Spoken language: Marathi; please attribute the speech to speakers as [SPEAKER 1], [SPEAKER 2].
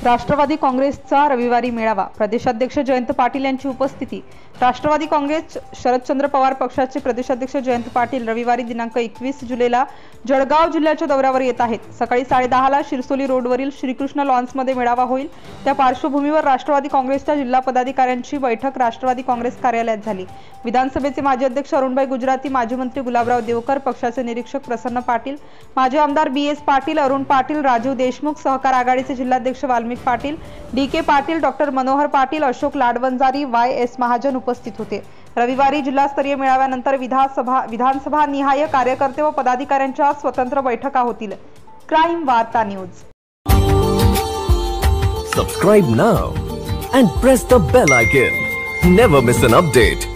[SPEAKER 1] राष्ट्रवादी काँग्रेसचा रविवारी मेळावा, प्रदेशाध्यक्ष जयंत पाटील यांची उपस्थिती। राष्ट्रवादी काँग्रेस शरदचंद्र पवार पक्षाचे प्रदेशाध्यक्ष जयंत पाटील रविवारी दिनांक 21 जुलैला जळगाव जिल्ह्याच्या दौऱ्यावर येत आहेत। सकाळी 10:30 ला शिरसोली रोडवरील श्रीकृष्ण लॉन्समध्ये मेळावा होईल। त्या पार्श्वभूमीवर राष्ट्रवादी काँग्रेसच्या जिल्हा पदाधिकाऱ्यांची बैठक राष्ट्रवादी काँग्रेस कार्यालयात झाली। विधानसभेचे माजी अध्यक्ष अरुणभाई गुजराती, माजी मंत्री गुलाबराव देवकर, पक्षाचे निरीक्षक प्रसन्न पाटील, माजी आमदार BS पाटील, अरुण पाटील, राजीव देशमुख, सहकार आघाडीचे जिल्हाध्यक्ष Valmik Patil, DK Patil, doctor Manohar Patil, Ashok Ladwanjari, YS Mahajan उपस्थित होते। रविवारी जिल्हास्तरीय मेळाव्यानंतर विधानसभा निहाय कार्यकर्ते व पदाधिकाऱ्यांच्या स्वतंत्र बैठका होतील। क्राइम वार्ता news.
[SPEAKER 2] Subscribe now and press the bell icon. Never miss an update.